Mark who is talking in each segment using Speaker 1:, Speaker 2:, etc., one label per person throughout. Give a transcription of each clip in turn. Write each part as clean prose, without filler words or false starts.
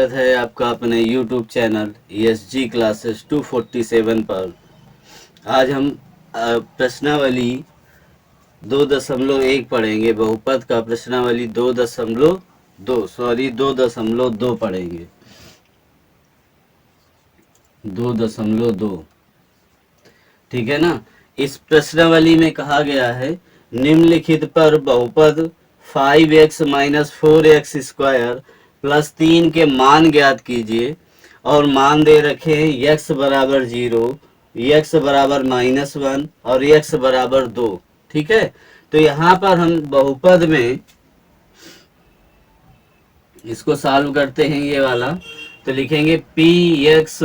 Speaker 1: स्वागत है आपका अपने YouTube चैनल ESG क्लासेस 247 पर। आज हम प्रश्नावली 2.1 पढ़ेंगे। बहुपद का प्रश्नावली 2.2 पढ़ेंगे। 2.2 ठीक है ना। इस प्रश्नावली में कहा गया है निम्नलिखित पर बहुपद 5x minus 4x square plus 3 के मान ज्ञात कीजिए और मान दे रखे हैं x बराबर 0, x बराबर -1 और x बराबर 2। ठीक है, तो यहाँ पर हम बहुपद में इसको सॉल्व करते हैं। ये वाला तो लिखेंगे px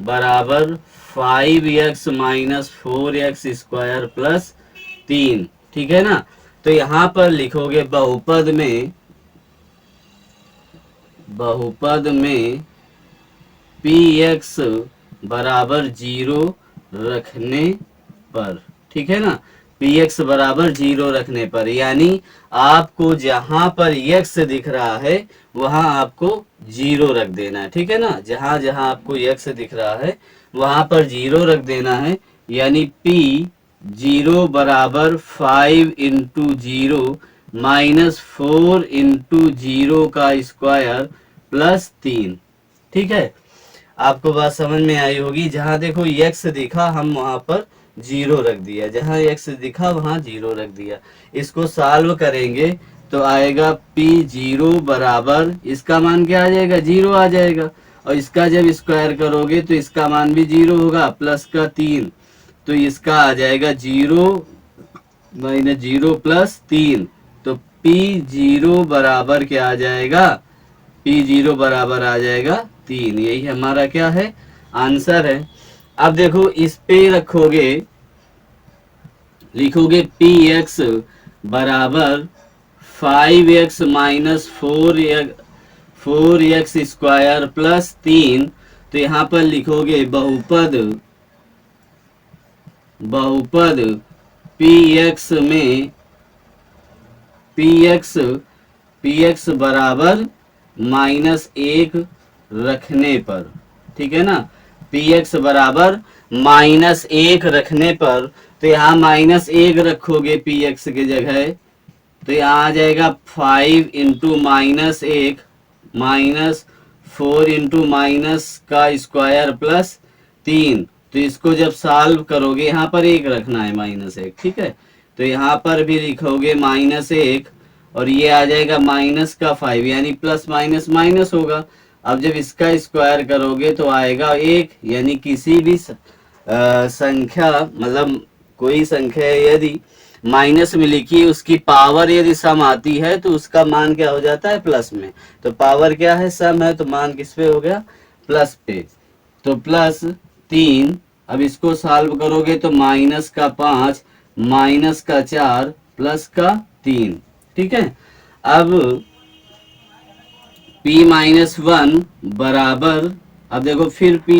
Speaker 1: बराबर 5x minus 4x square plus 3। ठीक है ना। तो यहाँ पर लिखोगे बहुपद में px बराबर 0 रखने पर, ठीक है ना, px बराबर 0 रखने पर, यानी आपको जहां पर x दिख रहा है वहां आपको 0 रख देना है। ठीक है ना, जहां जहां आपको x दिख रहा है वहां पर 0 रख देना है, यानी p 0 बराबर 5 इंटू 0 माइनस 4 इंटू 0 का स्क्वायर प्लस 3। ठीक है, आपको बात समझ में आई होगी। जहां देखो x दिखा हम वहां पर 0 रख दिया, जहां x दिखा वहां 0 रख दिया। इसको सॉल्व करेंगे तो आएगा p0 बराबर, इसका मान क्या आ जाएगा, 0 आ जाएगा, और इसका जब स्क्वायर करोगे तो इसका मान भी 0 होगा, प्लस का 3, तो इसका आ जाएगा 0 माइनस 0 प्लस 3। तो p0 बराबर क्या आ जाएगा, p0 बराबर आ जाएगा 3। यही हमारा क्या है, आंसर है। अब देखो इस पे रखोगे, लिखोगे px बराबर 5x minus 4x square plus 3। तो यहाँ पर लिखोगे बहुपद px में px बराबर -1 रखने पर, ठीक है ना, px बराबर -1 रखने पर, तो यहाँ -1 रखोगे px की जगह, तो यहाँ आ जाएगा 5 इंटू -1 माइनस 4 इंटू माइनस का स्क्वायर प्लस 3। तो इसको जब सॉल्व करोगे, यहाँ पर 1 रखना है -1, ठीक है, तो यहाँ पर भी लिखोगे -1 और ये आ जाएगा माइनस का 5, यानी प्लस माइनस माइनस होगा। अब जब इसका स्क्वायर करोगे तो आएगा 1, यानी किसी भी संख्या, मतलब कोई संख्या यदि माइनस में लिखी उसकी पावर यदि सम आती है तो उसका मान क्या हो जाता है, प्लस में। तो पावर क्या है, सम है, तो मान किस पे हो गया, प्लस पे। तो प्लस 3, अब इसको सॉल्व करोगे तो माइनस का 5 माइनस का 4 प्लस का 3। ठीक है, अब p-1 बराबर, अब देखो फिर p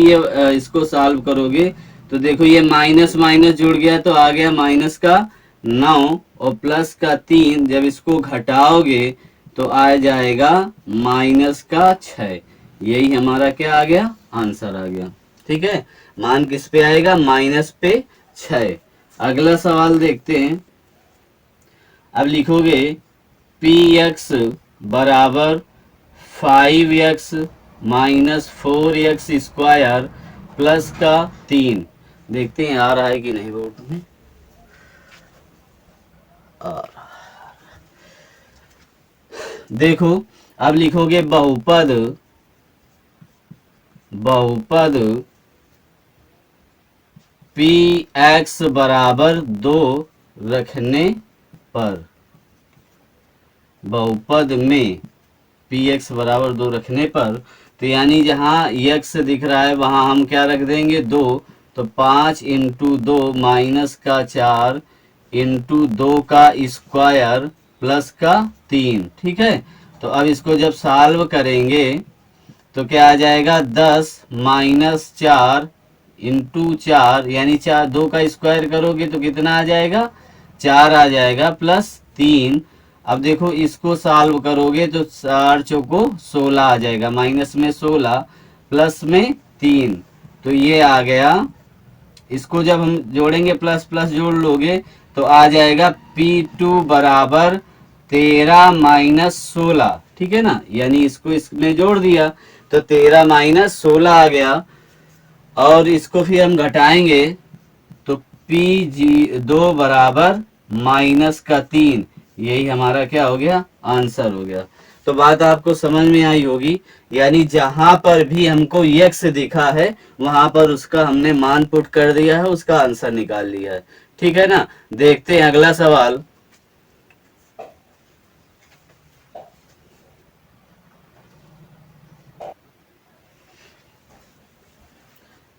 Speaker 1: इसको सॉल्व करोगे तो देखो ये माइनस माइनस जुड़ गया तो आ गया माइनस का 9 और प्लस का 3, जब इसको घटाओगे तो आ जाएगा माइनस का 6। यही हमारा क्या आ गया, आंसर आ गया। ठीक है, मान किस पे आएगा, माइनस पे 6। अगला सवाल देखते हैं। अब लिखोगे px बराबर 5x minus 4x square plus का 3। देखते हैं आ रहा है कि नहीं बोर्ड में, देखो अब लिखोगे बहुपद px बराबर 2 रखने पर, बहुपद में px बराबर 2 रखने पर, तो यानी जहां x दिख रहा है वहां हम क्या रख देंगे, 2। तो 5 इंटू 2 माइनस का 4 इंटू 2 का स्क्वायर प्लस का 3। ठीक है, तो अब इसको जब सॉल्व करेंगे तो क्या आ जाएगा, 10 माइनस 4 इंटू 4, यानी 2 का स्क्वायर करोगे तो कितना आ जाएगा, 4 आ जाएगा प्लस 3। अब देखो इसको सॉल्व करोगे तो 4 चौको 16 आ जाएगा, माइनस में 16 प्लस में 3, तो ये आ गया। इसको जब हम जोड़ेंगे प्लस प्लस जोड़ लोगे तो आ जाएगा P2 बराबर 13 - 16, ठीक है ना। यानी इसको इसमें जोड़ दिया तो 13 - 16 आ गया, और इसको फिर हम घटाएंगे तो P2 बराबर -3, यही हमारा क्या हो गया, आंसर हो गया। तो बात आपको समझ में आई होगी। यानी जहां पर भी हमको x दिखा है वहां पर उसका हमने मान पुट कर दिया है, उसका आंसर निकाल लिया है, ठीक है ना। देखते हैं अगला सवाल।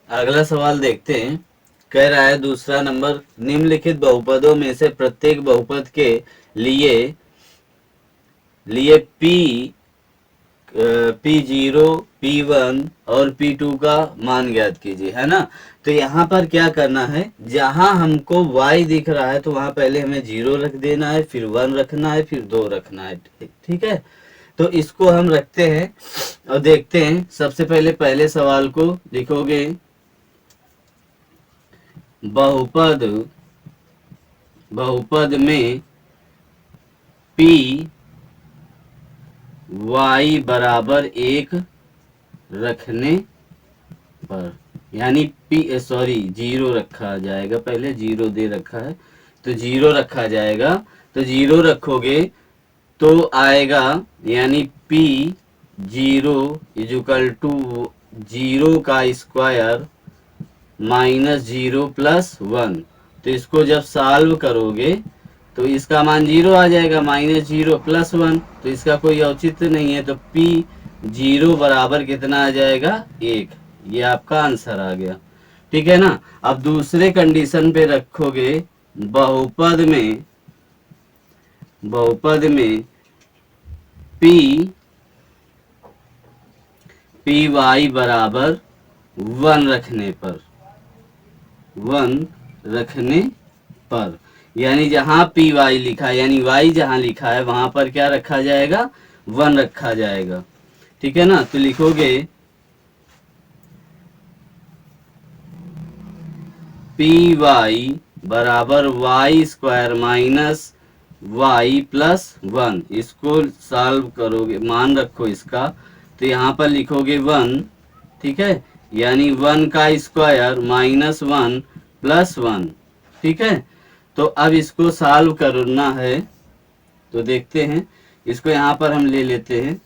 Speaker 1: अगला सवाल देखते हैं। कह रहा है दूसरा नंबर, निम्नलिखित बहुपदों में से प्रत्येक बहुपद के लिए लिए P0, P1 और P2 का मान ज्ञात कीजिए, है ना। तो यहाँ पर क्या करना है, जहां हमको y दिख रहा है तो वहां पहले हमें 0 रख देना है, फिर 1 रखना है, फिर 2 रखना है, ठीक है। तो इसको हम रखते हैं और देखते हैं। सबसे पहले पहले सवाल को लिखोगे, बहुपद बहुपद में P y बराबर 1 रखने पर, यानी P सॉरी 0 रखा जाएगा, पहले 0 दे रखा है तो 0 रखा जाएगा। तो 0 रखोगे तो आएगा, यानी P0 = 0 का स्क्वायर -0 + 1। तो इसको जब सॉल्व करोगे तो इसका मान 0 आ जाएगा, -0 + 1, तो इसका कोई औचित्य नहीं है। तो P0 बराबर कितना आ जाएगा, 1। ये आपका आंसर आ गया, ठीक है ना। अब दूसरे कंडीशन पे रखोगे, बहुपद में Py बराबर 1 रखने पर, 1 रखने पर, यानी जहां Py लिखा है, यानी y जहां लिखा है वहां पर क्या रखा जाएगा, 1 रखा जाएगा, ठीक है ना। तो लिखोगे Py बराबर y² - y + 1। इसको सॉल्व करोगे, मान रखो इसका, तो यहाँ पर लिखोगे 1, ठीक है। यानी 1 का स्क्वायर -1 + 1, ठीक है। तो अब इसको सॉल्व करना है तो देखते हैं। इसको यहाँ पर हम ले लेते हैं,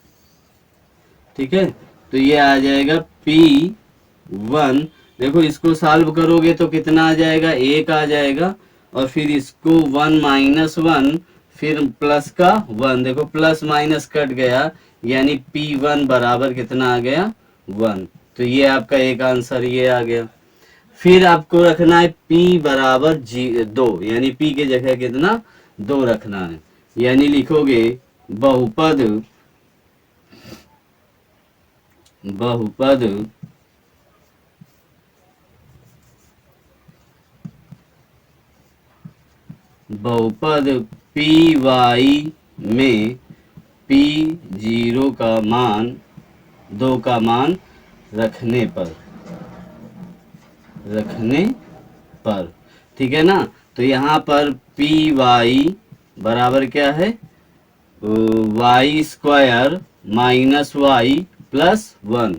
Speaker 1: ठीक है। तो ये आ जाएगा P1, देखो इसको सॉल्व करोगे तो कितना आ जाएगा, 1 आ जाएगा। और फिर इसको 1 - 1, फिर प्लस का 1, देखो प्लस माइनस कट गया, यानी P1 बराबर कितना आ गया, 1। तो ये आपका एक आंसर ये आ गया। फिर आपको रखना है P बराबर 2, यानी P की जगह कितना, 2 रखना है। यानी लिखोगे बहुपद बहुपद बहुपद Py में P0 का मान 2 का मान रखने पर, ठीक है ना। तो यहाँ पर Py बराबर क्या है, y² -y + 1,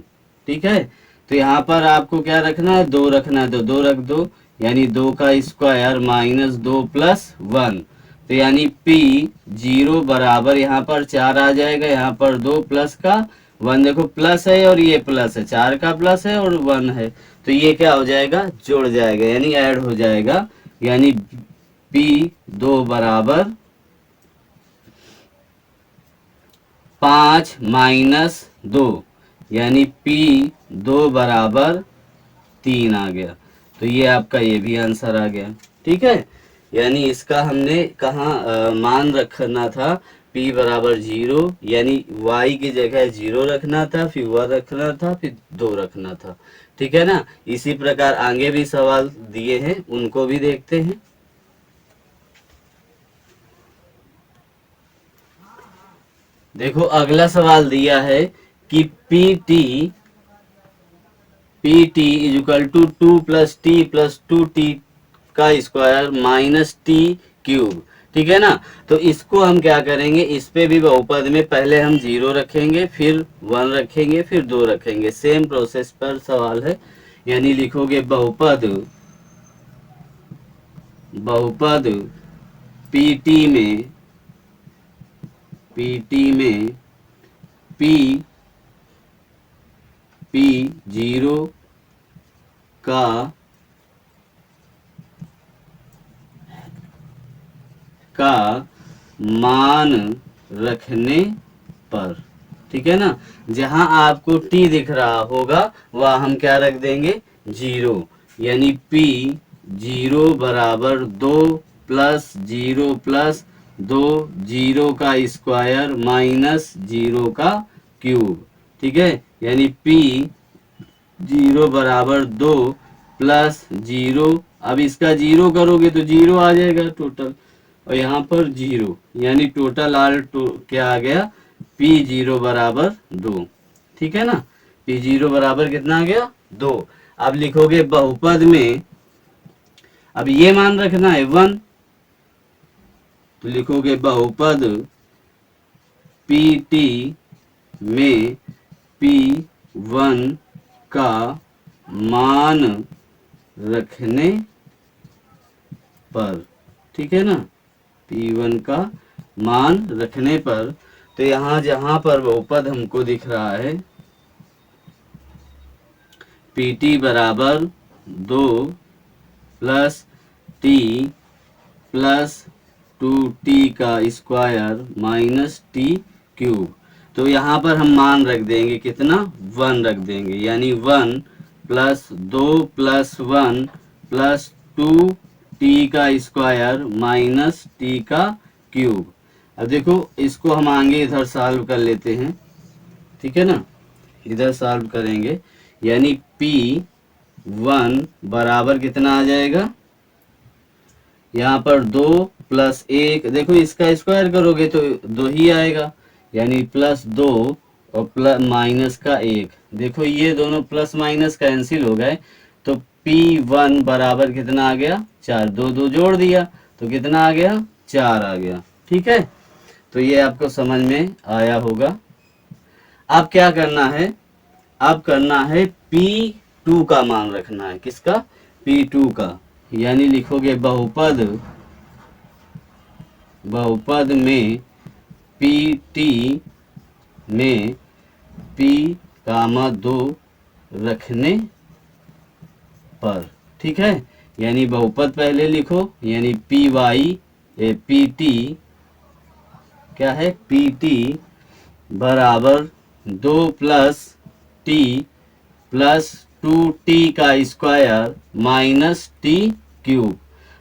Speaker 1: ठीक है। तो यहाँ पर आपको क्या रखना है, 2 रखना है, तो 2 रख दो, यानी 2 का स्क्वायर -2 + 1। तो यानी P0 बराबर यहाँ पर 4 आ जाएगा, यहाँ पर 2 प्लस का 1, देखो प्लस है और ये प्लस है, 4 का प्लस है और 1 है, तो ये क्या हो जाएगा, जोड़ जाएगा, यानी ऐड हो जाएगा। यानी P2 बराबर 5 - 2, यानी P2 बराबर 3 आ गया। तो ये आपका ये भी आंसर आ गया, ठीक है। यानी इसका हमने कहाँ मान रखना था, P बराबर 0, यानी y की जगह 0 रखना था, फिर 1 रखना था, फिर 2 रखना था, ठीक है ना। इसी प्रकार आगे भी सवाल दिए हैं, उनको भी देखते हैं। देखो अगला सवाल दिया है कि P T is equal to 2 + t + 2t का स्क्वायर माइनस टी क्यूब। ठीक है ना। तो इसको हम क्या करेंगे, इस पे भी बहुपद में पहले हम 0 रखेंगे, फिर 1 रखेंगे, फिर 2 रखेंगे। सेम प्रोसेस पर सवाल है। यानी लिखोगे बहुपद बहुपद पीटी में पी पी 0 का का मान रखने पर। ठीक है ना। जहां आपको टी दिख रहा होगा वह हम क्या रख देंगे, 0। यानी पी 0 बराबर 2 + 0 + 2 0 का स्क्वायर माइनस 0 का क्यूब। ठीक है। यानी पी 0 बराबर 2 + 0। अब इसका 0 करोगे तो 0 आ जाएगा टोटल, और यहाँ पर 0, यानी टोटल क्या आ गया, P0 बराबर 2। ठीक है ना। P0 बराबर कितना आ गया, 2। अब लिखोगे बहुपद में, अब ये मान रखना है 1, तो लिखोगे बहुपद PT में P1 का मान रखने पर। ठीक है ना। P1 का मान रखने पर, तो यहाँ जहां पर बहुपद हमको दिख रहा है PT बराबर 2 + t + 2t का स्क्वायर माइनस टी क्यूब, तो यहाँ पर हम मान रख देंगे कितना, 1 रख देंगे। यानी 1 + 2 + 1 + 2t का स्क्वायर माइनस टी का क्यूब। अब देखो इसको हम आगे इधर सॉल्व कर लेते हैं। ठीक है ना। इधर सॉल्व करेंगे, यानी P1 बराबर कितना आ जाएगा, यहाँ पर 2 + 1, देखो इसका स्क्वायर करोगे तो 2 ही आएगा। यानी +2 और माइनस का 1, देखो ये दोनों प्लस माइनस कैंसिल हो गए, तो P1 बराबर कितना आ गया, 4। 2 2 जोड़ दिया तो कितना आ गया, 4 आ गया। ठीक है। तो ये आपको समझ में आया होगा। अब क्या करना है, अब करना है P2 का मान रखना है। किसका, P2 का। यानी लिखोगे बहुपद में PT में P, 2 रखने पर। ठीक है। यानी बहुपद पहले लिखो, यानी PT क्या है, PT बराबर 2 + t + 2t का स्क्वायर माइनस टी क्यूब।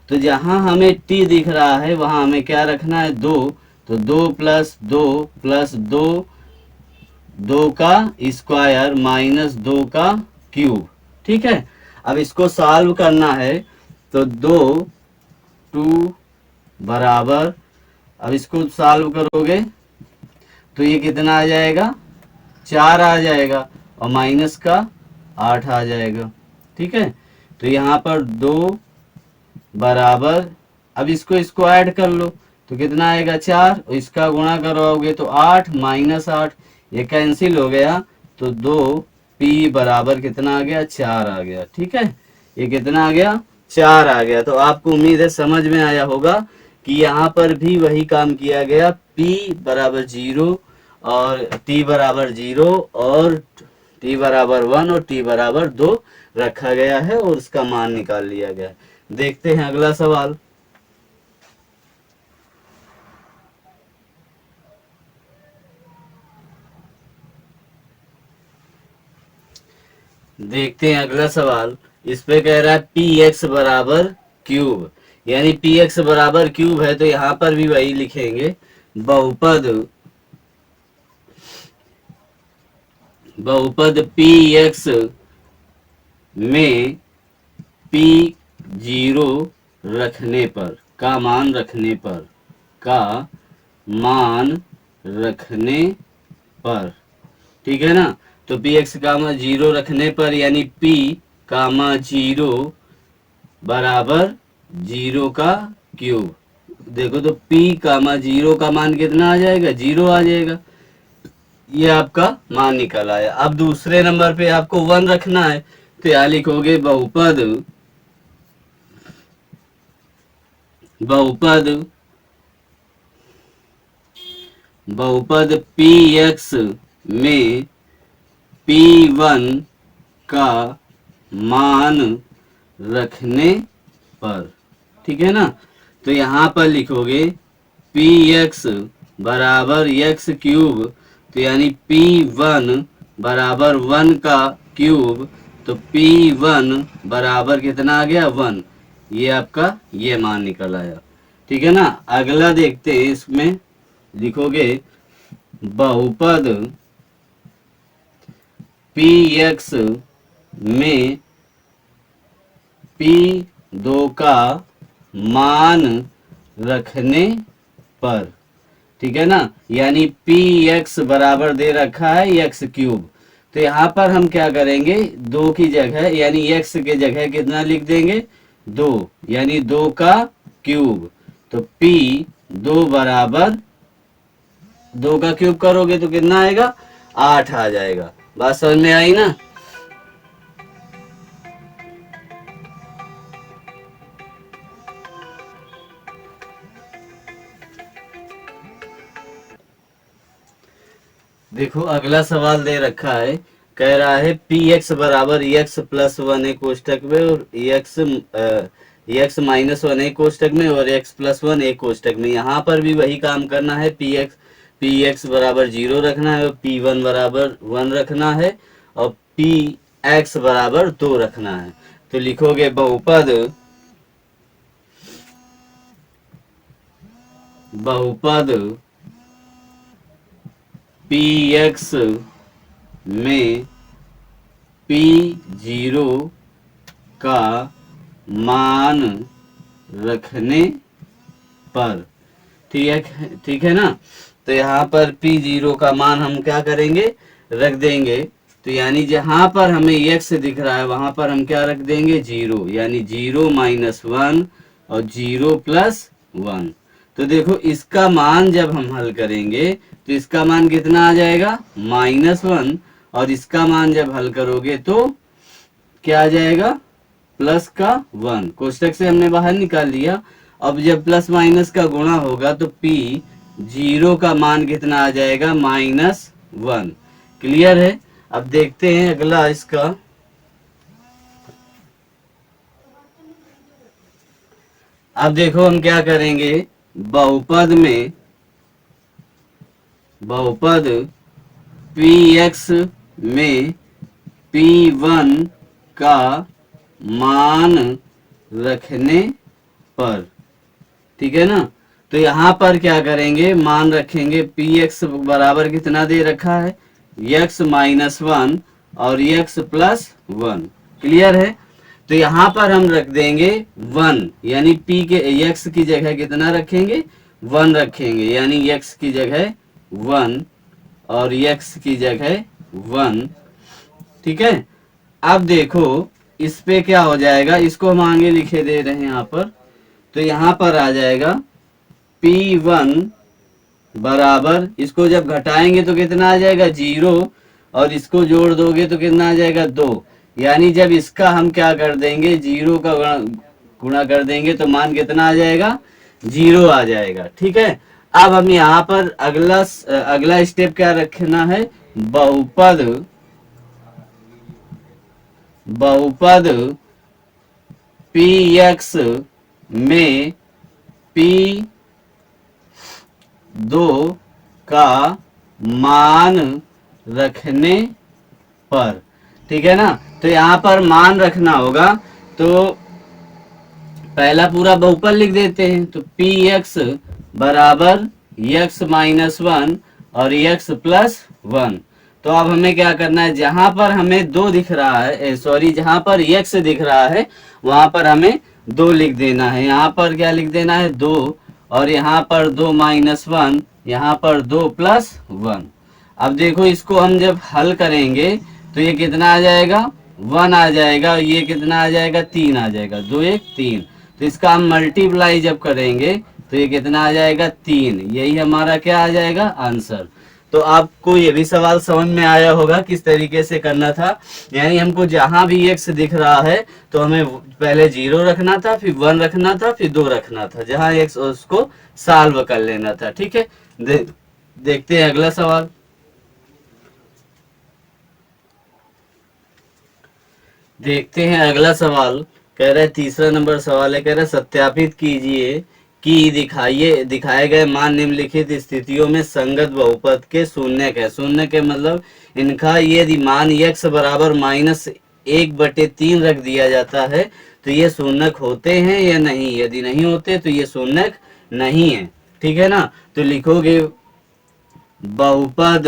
Speaker 1: तो जहां हमें t दिख रहा है वहां हमें क्या रखना है, 2। तो 2 + 2 + 2 2 का स्क्वायर माइनस 2 का क्यूब। ठीक है। अब इसको सॉल्व करना है, तो 2 2 बराबर, अब इसको सॉल्व करोगे तो ये कितना आ जाएगा, 4 आ जाएगा, और माइनस का 8 आ जाएगा। ठीक है। तो यहाँ पर 2 बराबर, अब इसको ऐड कर लो तो कितना आएगा, 4, और इसका गुणा करोगे तो 8 माइनस 8, ये कैंसिल हो गया, तो 2 P बराबर कितना आ गया, 4 आ गया। ठीक है। ये कितना आ गया, 4 आ गया। तो आपको उम्मीद है समझ में आया होगा कि यहाँ पर भी वही काम किया गया, P बराबर 0 और T बराबर 0 और T बराबर 1 और T बराबर 2 रखा गया है और उसका मान निकाल लिया गया है। देखते हैं अगला सवाल। देखते हैं अगला सवाल। इस पे कह रहा है px बराबर क्यूब, यानी px बराबर क्यूब है, तो यहाँ पर भी वही लिखेंगे, बहुपद बहुपद px में P0 रखने पर, का मान रखने पर, का मान रखने पर, ठीक है ना। तो पी एक्स कामा जीरो रखने पर यानी पी कामा जीरो बराबर जीरो का क्यूब। देखो तो पी कामा जीरो का मान कितना आ जाएगा, जीरो आ जाएगा। ये आपका मान निकल आया। अब दूसरे नंबर पे आपको वन रखना है, तो यहाँ लिखोगे बहुपद, बहुपद बहुपद पी एक्स में पी वन का मान रखने पर, ठीक है ना। तो यहाँ पर लिखोगे पी एक्स बराबर एक्स क्यूब, तो यानी पी वन बराबर वन का क्यूब, तो पी वन बराबर कितना आ गया, वन। ये आपका ये मान निकल आया, ठीक है ना। अगला देखते हैं, इसमें लिखोगे बहुपद पी एक्स में पी दो का मान रखने पर, ठीक है ना। यानी पी एक्स बराबर दे रखा है एक्स क्यूब, तो यहाँ पर हम क्या करेंगे, दो की जगह यानी एक्स के जगह कितना लिख देंगे, दो, यानी दो का क्यूब। तो पी दो बराबर दो का क्यूब करोगे तो कितना आएगा, 8 आ जाएगा। बात समझ में आई ना। देखो अगला सवाल दे रखा है, कह रहा है पी एक्स बराबर एक्स प्लस वन एक कोष्टक में और एक्स माइनस वन एक कोष्टक में और एक्स प्लस वन एक कोष्टक में। यहाँ पर भी वही काम करना है, पी एक्स बराबर जीरो रखना है और पी वन बराबर वन रखना है और पी एक्स बराबर दो रखना है। तो लिखोगे बहुपद, बहुपद पी एक्स में पी जीरो का मान रखने पर, ठीक है ना। तो यहाँ पर पी जीरो का मान हम क्या करेंगे, रख देंगे। तो यानी जहां पर हमें एक्स दिख रहा है वहां पर हम क्या रख देंगे, जीरो, यानी जीरो माइनस वन और जीरो प्लस वन। तो देखो इसका मान जब हम हल करेंगे तो इसका मान कितना आ जाएगा, माइनस वन, और इसका मान जब हल करोगे तो क्या आ जाएगा, प्लस का वन। कोष्टक से हमने बाहर निकाल लिया। अब जब प्लस माइनस का गुणा होगा तो पी जीरो का मान कितना आ जाएगा, माइनस वन। क्लियर है। अब देखते हैं अगला इसका। अब देखो हम क्या करेंगे, बहुपद में, बहुपद पी एक्स में पी वन का मान रखने पर, ठीक है ना। तो यहाँ पर क्या करेंगे, मान रखेंगे पी एक्स बराबर कितना दे रखा है, एक्स माइनस वन और एक्स प्लस वन। क्लियर है। तो यहाँ पर हम रख देंगे वन, यानी पी के एक्स की जगह कितना रखेंगे, वन रखेंगे, यानी एक्स की जगह वन और एक्स की जगह वन, ठीक है। अब देखो इस पे क्या हो जाएगा, इसको हम आगे लिखे दे रहे हैं यहाँ पर। तो यहाँ पर आ जाएगा पी वन बराबर, इसको जब घटाएंगे तो कितना आ जाएगा, जीरो, और इसको जोड़ दोगे तो कितना आ जाएगा, दो। यानी जब इसका हम क्या कर देंगे, जीरो का गुणा कर देंगे तो मान कितना आ जाएगा, जीरो आ जाएगा, ठीक है। अब हम यहाँ पर अगला स्टेप क्या रखना है, बहुपद, बहुपद पी एक्स में पी दो का मान रखने पर, ठीक है ना। तो यहाँ पर मान रखना होगा, तो पहला पूरा बहुपद लिख देते हैं। तो पी एक्स बराबर एक्स माइनस वन और एक्स प्लस वन। तो अब हमें क्या करना है, जहां पर हमें दो दिख रहा है, सॉरी जहां पर एक्स दिख रहा है वहां पर हमें दो लिख देना है। यहाँ पर क्या लिख देना है, दो, और यहाँ पर 2 माइनस 1, यहाँ पर 2 प्लस 1। अब देखो इसको हम जब हल करेंगे तो ये कितना आ जाएगा, 1 आ जाएगा, ये कितना आ जाएगा, 3 आ जाएगा, 2 1 3। तो इसका हम मल्टीप्लाई जब करेंगे तो ये कितना आ जाएगा, 3। यही हमारा क्या आ जाएगा, आंसर। तो आपको ये भी सवाल समझ में आया होगा किस तरीके से करना था। यानी हमको जहां भी x दिख रहा है तो हमें पहले 0 रखना था, फिर 1 रखना था, फिर 2 रखना था, जहां x उसको सॉल्व कर लेना था। ठीक है, देखते हैं अगला सवाल। देखते हैं अगला सवाल। कह रहा है तीसरा नंबर सवाल है, कह रहा है सत्यापित कीजिए कि दिखाए गए मान निम्नलिखित स्थितियों में संगत बहुपद के शून्यक है। शून्यक है मतलब इनका यदि मान x बराबर -1/3 रख दिया जाता है तो ये शून्यक होते हैं या नहीं। यदि नहीं होते तो ये शून्यक नहीं है। ठीक है ना, तो लिखोगे बहुपद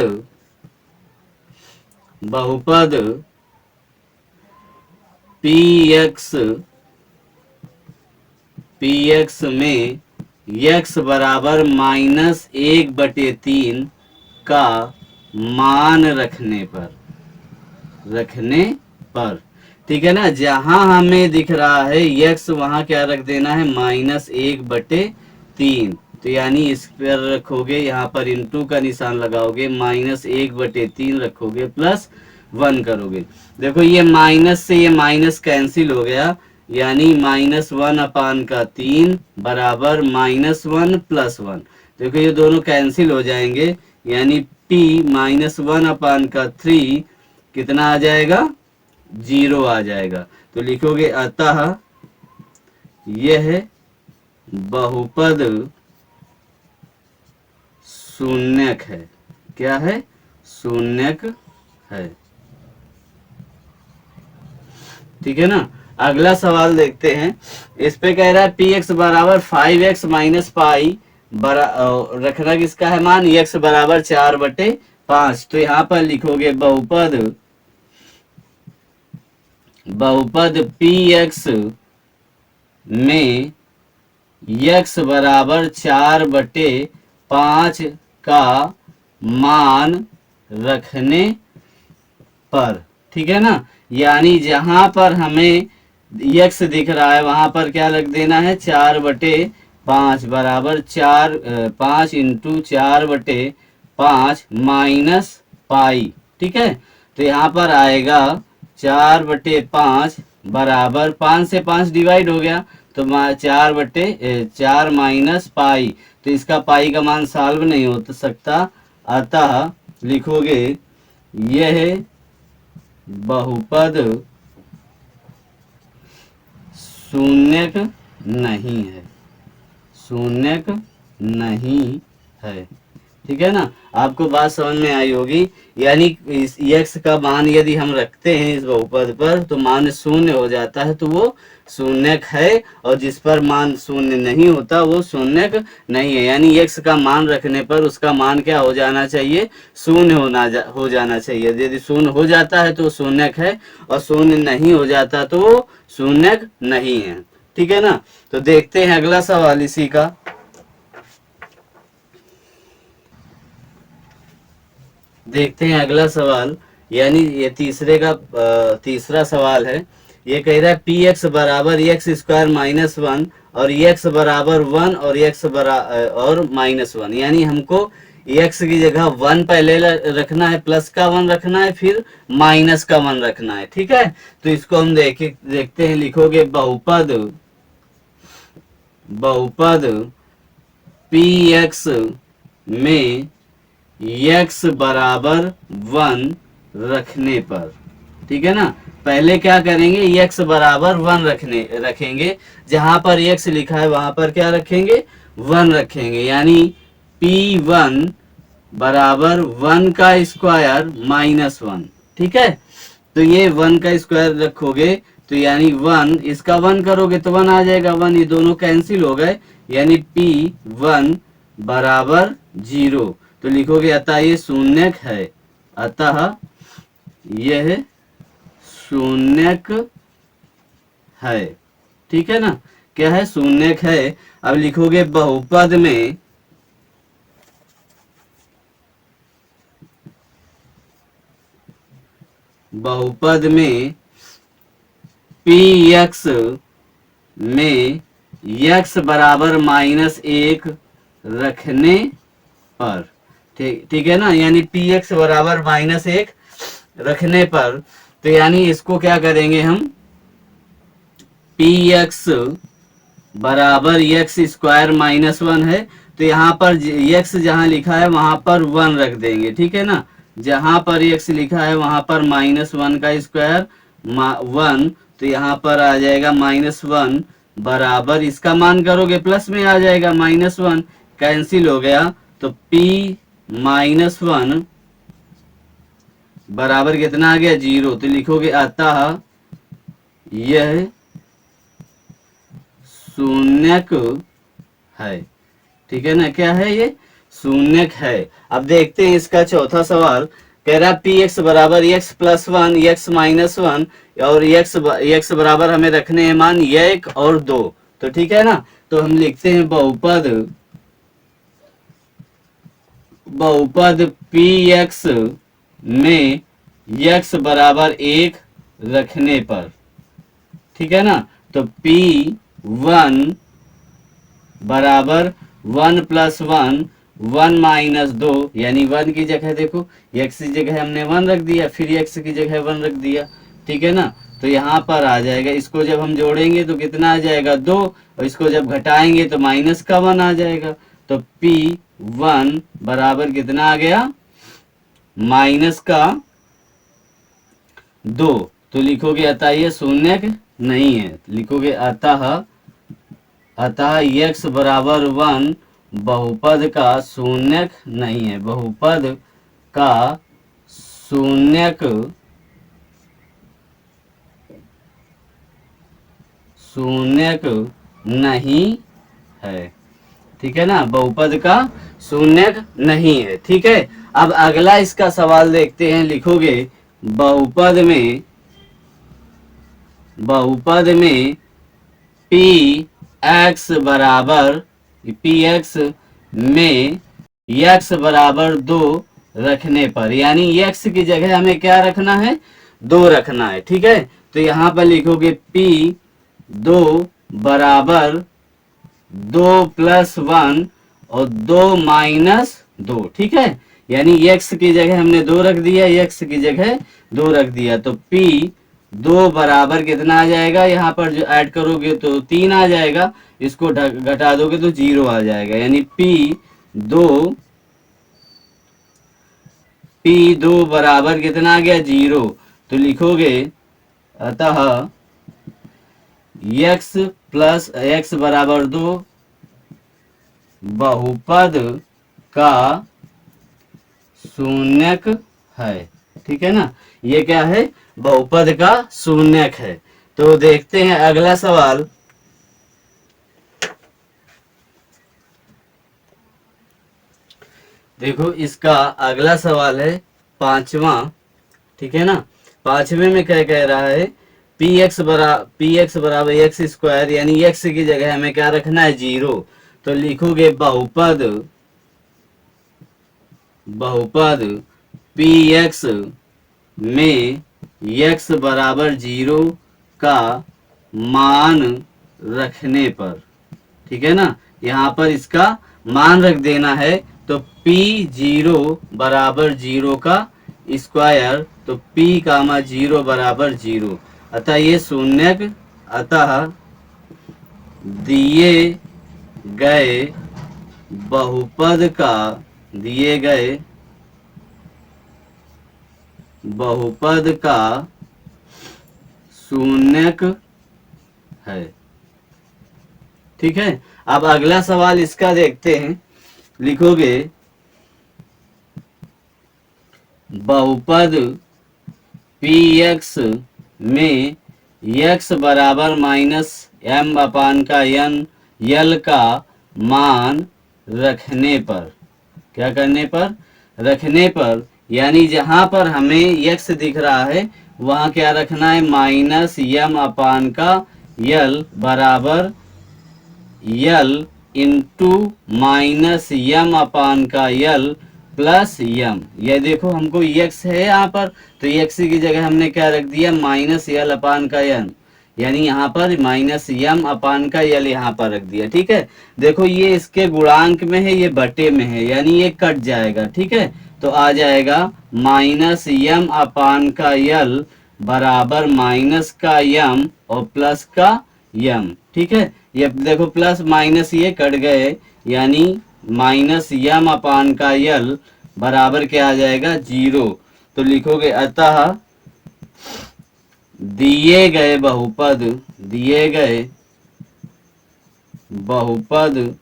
Speaker 1: px में x बराबर -1/3 का मान रखने पर ठीक है ना, जहां हमें दिख रहा है x वहां क्या रख देना है, -1/3। तो यानी इस पर रखोगे, यहाँ पर इंटू का निशान लगाओगे, -1/3 रखोगे, +1 करोगे। देखो ये माइनस से ये माइनस कैंसिल हो गया, यानी -1/3 बराबर -1 + 1। देखो ये दोनों कैंसिल हो जाएंगे, यानी p -1/3 कितना आ जाएगा, 0 आ जाएगा। तो लिखोगे अतः यह बहुपद शून्यक है। क्या है, शून्यक है। ठीक है ना, अगला सवाल देखते हैं। इस पे कह रहा है px बराबर 5x - पाई रखना किसका है मान, x बराबर 4/5। तो यहाँ पर लिखोगे बहुपद px में x बराबर 4/5 का मान रखने पर। ठीक है ना, यानी जहां पर हमें x दिख रहा है वहां पर क्या रख देना है, 4/5 बराबर 5 × 4/5 माइनस पाई। ठीक है, तो यहाँ पर आएगा 4/5 बराबर 5 से 5 डिवाइड हो गया तो 4/4 माइनस पाई। तो इसका पाई का मान सॉल्व नहीं हो सकता, अतः लिखोगे यह बहुपद शून्यक नहीं है, शून्यक नहीं है। ठीक है ना, आपको बात समझ में आई होगी। यानी इस x का मान यदि हम रखते हैं इस बहुपद पर तो मान 0 हो जाता है, तो वो शून्यक है, और जिस पर मान 0 नहीं होता वो शून्यक नहीं है। यानी x का मान रखने पर उसका मान क्या हो जाना चाहिए, 0 हो जाना चाहिए। यदि 0 हो जाता है तो शून्यक है, और 0 नहीं हो जाता तो वो शून्यक नहीं है। ठीक है ना, तो देखते हैं अगला सवाल इसी का। देखते हैं अगला सवाल, यानी ये तीसरा सवाल है। ये कह रहा है px बराबर x² - 1 और x बराबर 1 और x और -1। यानी हमको x की जगह 1 पहले रखना है, प्लस का 1 रखना है, फिर माइनस का 1 रखना है। ठीक है, तो इसको हम देखते हैं। लिखोगे बहुपद px में x बराबर 1 रखने पर। ठीक है ना, पहले क्या करेंगे, x बराबर 1 रखेंगे, जहां पर x लिखा है वहां पर क्या रखेंगे, 1 रखेंगे। यानी p1 बराबर 1 का स्क्वायर -1। ठीक है, तो ये 1 का स्क्वायर रखोगे तो यानी 1, इसका 1 करोगे तो 1 आ जाएगा, 1 ये दोनों कैंसिल हो गए, यानी p1 बराबर 0। तो लिखोगे अतः ये शून्यक है, अतः यह शून्यक है। ठीक है ना, क्या है, शून्यक है। अब लिखोगे बहुपद में पी एक्स में यक्स बराबर -1 रखने पर, ठीक है ना, यानी पी एक्स बराबर -1 रखने पर, तो यानी इसको क्या करेंगे हम, पी एक्स बराबर एक्स स्क्वायर -1 है, तो यहाँ पर एक्स जहाँ लिखा है वहां पर 1 रख देंगे, ठीक है ना। जहां पर एक्स लिखा है वहां पर -1 का स्क्वायर 1, तो यहाँ पर आ जाएगा -1 बराबर, इसका मान करोगे प्लस में आ जाएगा, -1 कैंसिल हो गया, तो p -1 बराबर कितना आ गया, 0। तो लिखोगे अतः यह शून्यक है, ठीक है ना, क्या है ये, शून्यक है। अब देखते हैं इसका चौथा सवाल, कह रहा पी एक्स बराबर एक्स प्लस 1 एक्स -1 और एक्स बराबर हमें रखने हैं मान 1 और 2, तो ठीक है ना। तो हम लिखते हैं बहुपद पी एक्स में एक्स बराबर 1 रखने पर, ठीक है ना, तो P1 बराबर 1 + 1 1 - 2, यानी 1 की जगह देखो x की जगह हमने 1 रख दिया, फिर x की जगह 1 रख दिया, ठीक है ना। तो यहाँ पर आ जाएगा, इसको जब हम जोड़ेंगे तो कितना आ जाएगा 2, और इसको जब घटाएंगे तो माइनस का 1 आ जाएगा, तो P1 बराबर कितना आ गया, -2। तो लिखोगे अतः ये शून्यक नहीं है, लिखोगे अतः x बराबर 1 बहुपद का शून्यक नहीं है, बहुपद का शून्यक नहीं है, ठीक है ना, बहुपद का शून्यक नहीं है, ठीक है। अब अगला इसका सवाल देखते हैं, लिखोगे बहुपद में पी एक्स में एक्स बराबर 2 रखने पर, यानी एक्स की जगह हमें क्या रखना है, 2 रखना है, ठीक है। तो यहाँ पर लिखोगे P2 बराबर 2 + 1 और 2 - 2, ठीक है, यानी x की जगह हमने 2 रख दिया, x की जगह 2 रख दिया, तो P2 बराबर कितना आ जाएगा, यहाँ पर जो ऐड करोगे तो 3 आ जाएगा, इसको घटा दोगे तो 0 आ जाएगा, यानी P2 बराबर कितना आ गया, 0। तो लिखोगे अतः x बराबर 2 बहुपद का शून्यक है, ठीक है ना, ये क्या है, बहुपद का शून्यक है। तो देखते हैं अगला सवाल, देखो इसका अगला सवाल है 5वां, ठीक है ना। 5वें में क्या कह रहा है, पी एक्स बराबर एक्स स्क्वायर, यानी एक्स की जगह हमें क्या रखना है, 0। तो लिखोगे बहुपद पी एक्स में एक्स बराबर 0 का मान रखने पर, ठीक है ना, यहाँ पर इसका मान रख देना है, तो P0 बराबर 0 का स्क्वायर, तो P, 0 = 0, अतः ये शून्यक, अतः दिए गए बहुपद का शून्यक है, ठीक है। अब अगला सवाल इसका देखते हैं, लिखोगे बहुपद पी एक्स में x बराबर -m/n यल का मान रखने पर, क्या करने पर, रखने पर, यानी जहां पर हमें x दिख रहा है वहां क्या रखना है, -m/यल बराबर यल इंटू माइनस यम अपान का यल प्लस यम। ये देखो हमको एक्स है यहाँ पर, तो एक्स की जगह हमने क्या रख दिया, माइनस यल अपान का यम, यानी यहाँ पर माइनस यम अपान का यल यहाँ पर रख दिया। ठीक है, देखो ये इसके गुणांक में है, ये बटे में है, यानी ये कट जाएगा। ठीक है, तो आ जाएगा माइनस यम अपान का यल बराबर माइनस का यम और प्लस का यम। ठीक है, ये देखो प्लस माइनस ये कट गए, यानी माइनस यम अपान का यल बराबर क्या आ जाएगा, 0। तो लिखोगे अतः दिए गए बहुपद, दिए गए बहुपद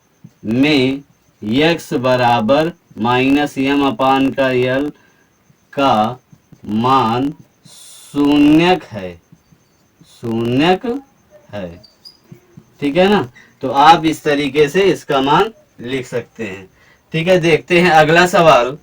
Speaker 1: में x बराबर माइनस यम अपान का यल का मान शून्यक है, शून्यक है। ठीक है ना, तो आप इस तरीके से इसका मान लिख सकते हैं। ठीक है, देखते हैं अगला सवाल।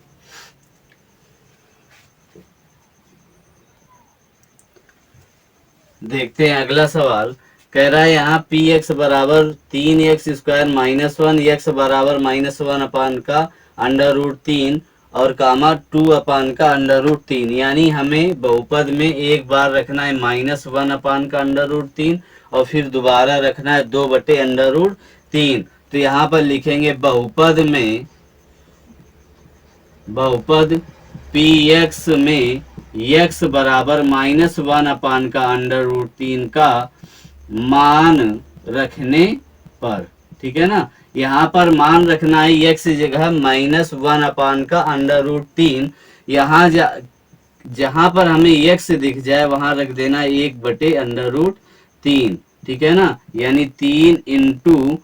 Speaker 1: देखते हैं अगला सवाल, कह रहा है यहाँ पी एक्स बराबर 3x² माइनस 1, एक्स बराबर -1 अपान का √3 और कामा 2 अपान का √3, यानी हमें बहुपद में एक बार रखना है -1 अपान का √3 और फिर दोबारा रखना है 2/√3। तो यहाँ पर लिखेंगे बहुपद में, बहुपद पी एक्स में x बराबर -1 अपान का √3 का मान रखने पर। ठीक है ना, यहाँ पर मान रखना है x जगह -1 अपान का √3। यहाँ जहाँ पर हमें x दिख जाए वहां रख देना 1/√3। ठीक है ना, यानी 3 इंटू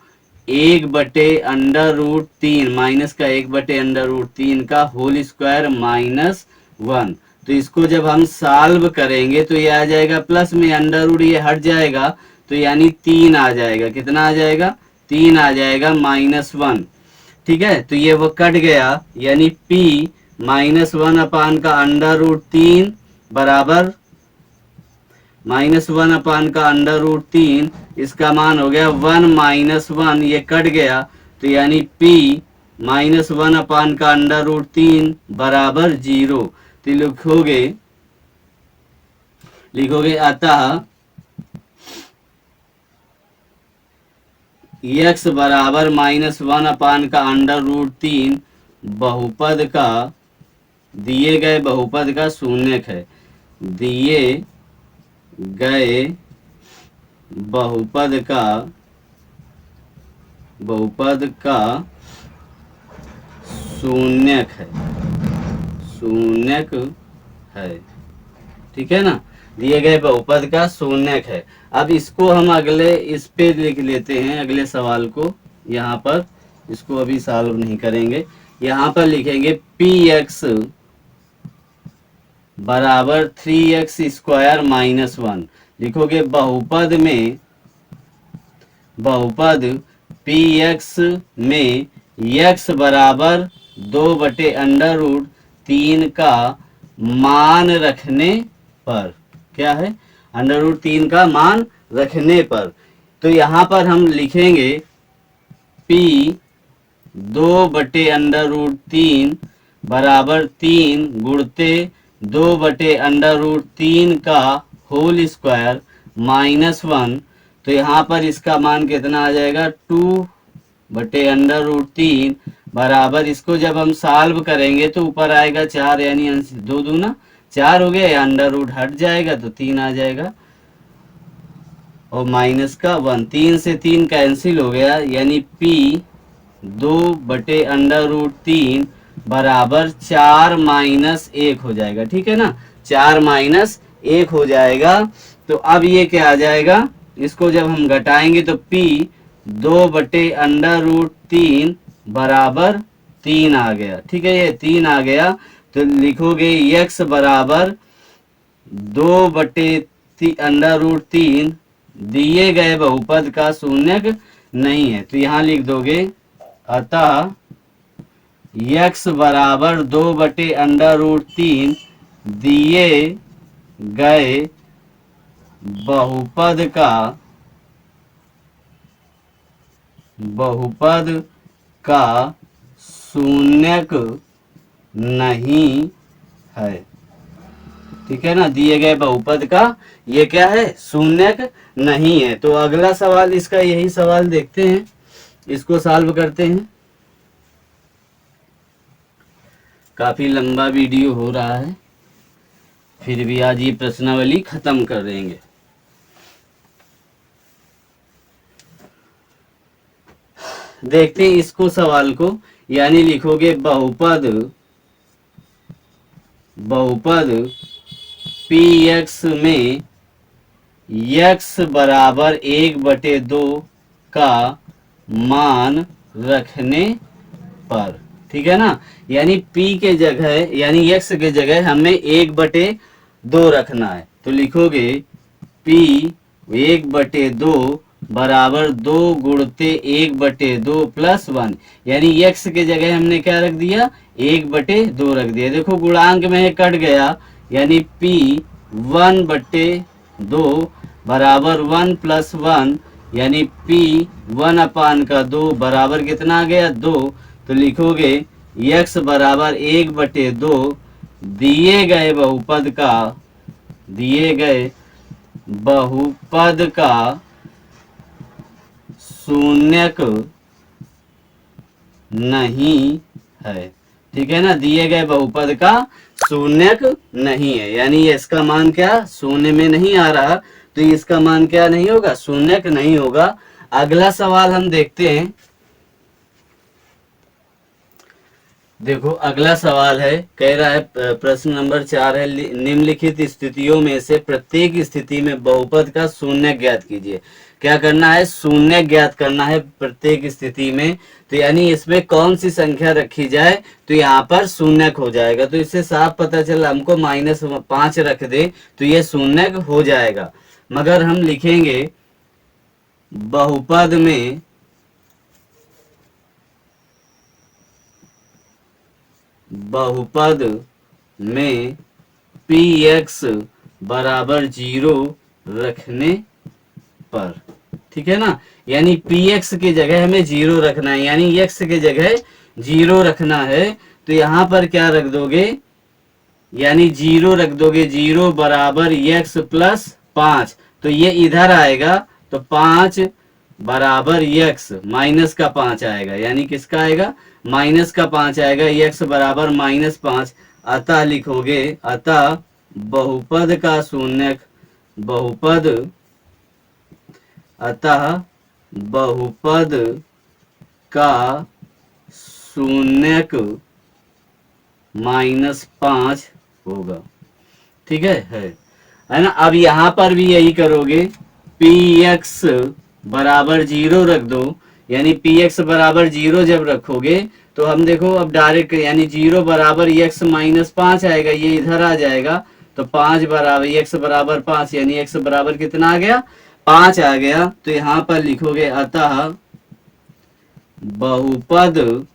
Speaker 1: 1/√3 माइनस का 1/√3 का होल स्क्वायर -1। तो इसको जब हम सॉल्व करेंगे तो ये आ जाएगा प्लस में, अंडर ये हट जाएगा तो यानी 3 आ जाएगा। कितना आ जाएगा, 3 आ जाएगा -1। ठीक है, तो ये वो कट गया, यानी p -1 अपान का √3 बराबर -1 अपान का √3, इसका मान हो गया 1 -1, ये कट गया तो यानी p -1 अपान का √3 बराबर 0। तो लिखोगे अतः x बराबर -1 अपान का √3 बहुपद का, दिए गए बहुपद का शून्यक है, दिए गए बहुपद का शून्यक है, शून्यक है। ठीक है ना, दिए गए बहुपद का शून्यक है। अब इसको हम अगले इस पे लिख लेते हैं, अगले सवाल को। यहाँ पर इसको अभी सॉल्व नहीं करेंगे, यहाँ पर लिखेंगे पी एक्स बराबर 3x² -1। लिखोगे बहुपद में, बहुपद पी एक्स में x बराबर 2/√3 का मान रखने पर, क्या है, √3 का मान रखने पर। तो यहाँ पर हम लिखेंगे p 2/√3 बराबर 3 गुणते 2/√3 का होल स्क्वायर -1। तो यहाँ पर इसका मान कितना आ जाएगा, 2/√3 बराबर, इसको जब हम सॉल्व करेंगे तो ऊपर आएगा 4, यानी 2 दूना 4 हो गया, अंडर रूट हट जाएगा तो 3 आ जाएगा और माइनस का 1, 3 से 3 कैंसिल हो गया, यानी p 2/√3 बराबर 4 -1 हो जाएगा। ठीक है ना, 4 -1 हो जाएगा। तो अब ये क्या आ जाएगा, इसको जब हम घटाएंगे तो p 2/√3 बराबर 3 आ गया। ठीक है, ये 3 आ गया तो लिखोगे x बराबर 2/√3 दिए गए बहुपद का शून्यक नहीं है। तो यहाँ लिख दोगे अतः x बराबर 2/√3 दिए गए बहुपद का बहुपद का शून्यक नहीं है। ठीक है ना, दिए गए बहुपद का ये क्या है, शून्यक नहीं है। तो अगला सवाल इसका यही सवाल देखते हैं, इसको सॉल्व करते हैं। काफी लंबा वीडियो हो रहा है, फिर भी आज ये प्रश्नावली खत्म कर देंगे। देखते हैं इसको सवाल को, यानी लिखोगे बहुपद पी एक्स में x बराबर 1/2 का मान रखने पर। ठीक है ना, यानी p के जगह यानी x के जगह हमें 1/2 रखना है। तो लिखोगे p 1/2 बराबर 2 गुणते 1/2 प्लस 1, यानी x के जगह हमने क्या रख दिया, 1/2 रख दिया। देखो गुणांक में कट गया, यानी p 1/2 बराबर 1 प्लस 1, यानी p 1/2 बराबर कितना आ गया, 2। तो लिखोगे x बराबर 1/2 दिए गए बहुपद का शून्यक नहीं है। ठीक है ना, दिए गए बहुपद का शून्यक नहीं है, यानी इसका मान क्या, शून्य में नहीं आ रहा, तो इसका मान क्या नहीं होगा, शून्यक नहीं होगा। अगला सवाल हम देखते हैं। देखो अगला सवाल है, कह रहा है प्रश्न नंबर 4 है, निम्नलिखित स्थितियों में से प्रत्येक स्थिति में बहुपद का शून्य ज्ञात कीजिए। क्या करना है, शून्य ज्ञात करना है प्रत्येक स्थिति में। तो यानी इसमें कौन सी संख्या रखी जाए तो यहाँ पर शून्यक हो जाएगा। तो इससे साफ पता चला, हमको -5 रख दे तो ये शून्यक हो जाएगा। मगर हम लिखेंगे बहुपद में px बराबर 0 रखने पर। ठीक है ना, यानी px की जगह हमें 0 रखना है, यानी x के जगह 0 रखना है। तो यहाँ पर क्या रख दोगे, यानी 0 रख दोगे, 0 बराबर x प्लस 5, तो ये इधर आएगा, तो 5 बराबर x माइनस का 5 आएगा, यानी किसका आएगा, माइनस का 5 आएगा, x बराबर -5। अतः लिखोगे, अतः बहुपद का शून्यक अतः बहुपद का शून्यक -5 होगा। ठीक है ना। अब यहाँ पर भी यही करोगे, px बराबर 0 रख दो, यानी px बराबर 0 जब रखोगे तो हम देखो अब डायरेक्ट, यानी 0 बराबर x -5 आएगा, ये इधर आ जाएगा, तो 5 बराबर x बराबर 5, यानी x बराबर कितना आ गया, 5 आ गया। तो यहाँ पर लिखोगे, अतः बहुपद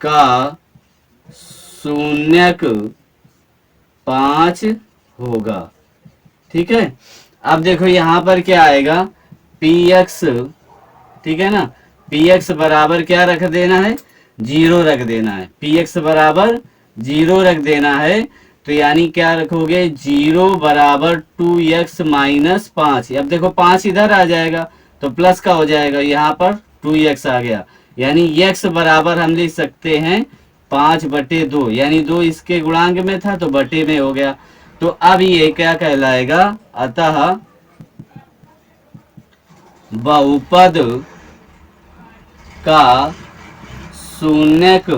Speaker 1: का शून्यक 5 होगा। ठीक है, अब देखो यहाँ पर क्या आएगा, px, ठीक है ना, px बराबर क्या रख देना है, 0 रख देना है, px बराबर 0 रख देना है। तो यानी क्या रखोगे, 0 बराबर 2x -5। अब देखो 5 इधर आ जाएगा तो प्लस का हो जाएगा, यहाँ पर 2x आ गया, यानी x बराबर हम लिख सकते हैं 5/2, यानी 2 इसके गुणांक में था तो बटे में हो गया। तो अब ये क्या कहलाएगा, अतः बहुपद का शून्यक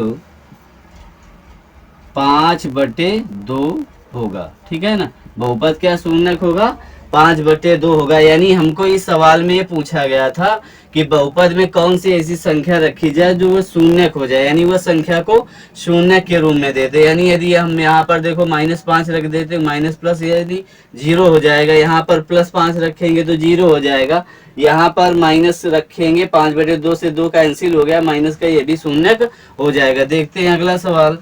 Speaker 1: 5/2 होगा। ठीक है ना, बहुपद क्या शून्यक होगा, 5/2 होगा। यानी हमको इस सवाल में ये पूछा गया था कि बहुपद में कौन सी ऐसी संख्या रखी जाए जो वो शून्यक हो जाए, यानी वह संख्या को शून्यक के रूप में देते। यानी यदि हम यहाँ पर देखो -5 रख देते, माइनस प्लस, यदि 0 हो जाएगा, यहाँ पर +5 रखेंगे तो 0 हो जाएगा, यहाँ पर माइनस रखेंगे, 5/2 से 2 कैंसिल हो गया, माइनस का, ये भी शून्यक हो जाएगा। देखते हैं अगला सवाल।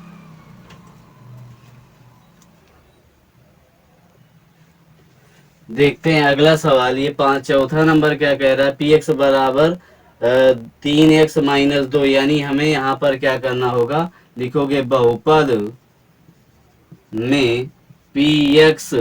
Speaker 1: देखते हैं अगला सवाल। ये चौथा नंबर क्या कह रहा है, पी एक्स बराबर 3x-2, यानी हमें यहाँ पर क्या करना होगा, लिखोगे बहुपद में पी एक्स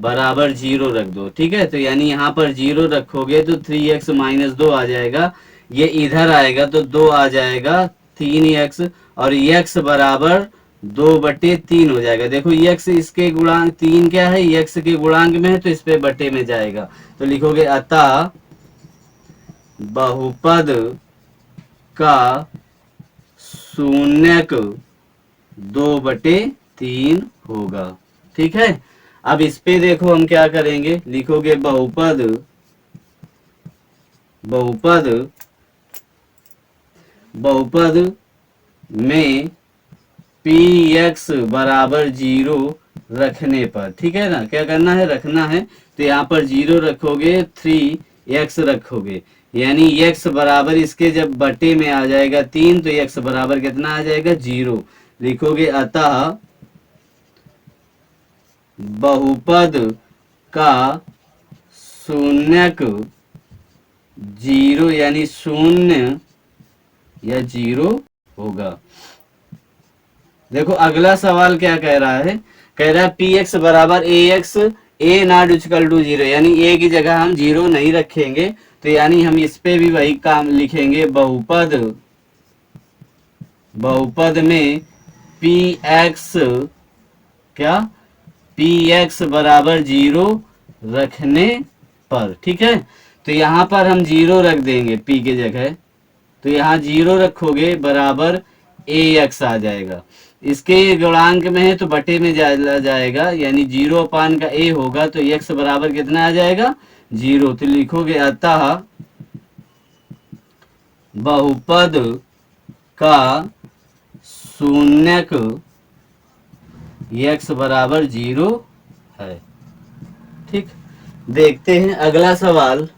Speaker 1: बराबर 0 रख दो। ठीक है, तो यानी यहाँ पर 0 रखोगे तो 3x-2 आ जाएगा, ये इधर आएगा तो 2 आ जाएगा, 3x, और x बराबर 2/3 हो जाएगा। देखो x इसके गुणांक 3 क्या है, x के गुणांक में है तो इस पे बटे में जाएगा, तो लिखोगे अतः बहुपद का शून्यक 2/3 होगा। ठीक है, अब इस पे देखो हम क्या करेंगे, लिखोगे बहुपद बहुपद बहुपद में पी एक्स बराबर 0 रखने पर, ठीक है ना, क्या करना है, रखना है, तो यहाँ पर 0 रखोगे, 3x रखोगे, यानी x बराबर इसके जब बटे में आ जाएगा 3 तो x बराबर कितना आ जाएगा, 0। लिखोगे अतः बहुपद का शून्यक 0 यानी 0 या 0 होगा। देखो अगला सवाल क्या कह रहा है, कह रहा है पी एक्स बराबर a x a not equal to 0, यानी ए की जगह हम 0 नहीं रखेंगे, तो यानी हम इस पे भी वही काम लिखेंगे, बहुपद में पी एक्स क्या, पी एक्स बराबर 0 रखने पर। ठीक है, तो यहाँ पर हम 0 रख देंगे p की जगह, तो यहाँ 0 रखोगे बराबर ए एक्स आ जाएगा, इसके गुणांक में है तो बटे में जाएगा, यानी 0 का a होगा तो x बराबर कितना आ जाएगा, 0। तो लिखोगे अतः बहुपद का शून्यक x बराबर 0 है। ठीक, देखते हैं अगला सवाल।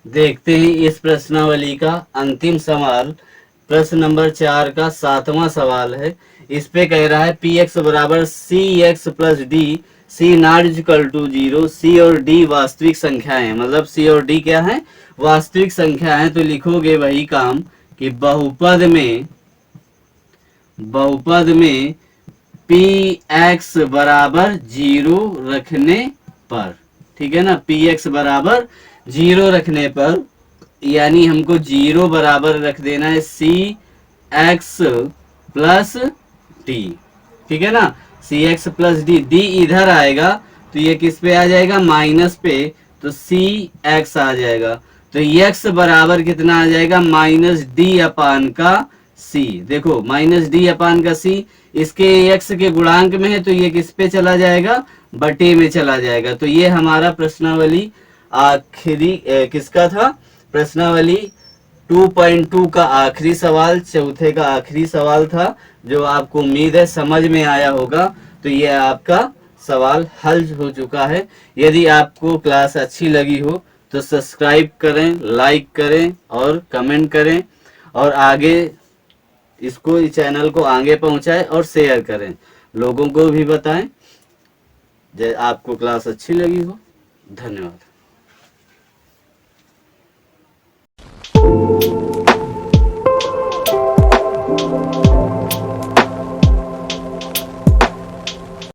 Speaker 1: देखते हैं इस प्रश्नावली का अंतिम सवाल, प्रश्न नंबर 4 का 7वां सवाल है। इस पे कह रहा है पी एक्स बराबर c x plus d c not equal to 0, c और डी वास्तविक संख्याएं हैं, मतलब सी और डी क्या है, वास्तविक संख्या है। तो लिखोगे वही काम कि बहुपद में पी एक्स बराबर 0 रखने पर, ठीक है ना, पी एक्स बराबर 0 रखने पर, यानी हमको 0 बराबर रख देना है सी एक्स प्लस डी। ठीक है ना, सी एक्स प्लस डी, डी इधर आएगा तो ये किस पे आ जाएगा, माइनस पे, तो सी एक्स आ जाएगा, तो एक्स बराबर कितना आ जाएगा, माइनस डी अपान का सी। देखो माइनस डी अपान का सी, इसके एक्स के गुणांक में है तो ये किस पे चला जाएगा, बटे में चला जाएगा। तो ये हमारा प्रश्नावली आखिरी किसका था, प्रश्नावली 2.2 का आखिरी सवाल, चौथे का आखिरी सवाल था, जो आपको उम्मीद है समझ में आया होगा। तो ये आपका सवाल हल हो चुका है। यदि आपको क्लास अच्छी लगी हो तो सब्सक्राइब करें, लाइक करें और कमेंट करें, और आगे इसको, इस चैनल को आगे पहुंचाएं और शेयर करें, लोगों को भी बताएं। जय आपको क्लास अच्छी लगी हो, धन्यवाद।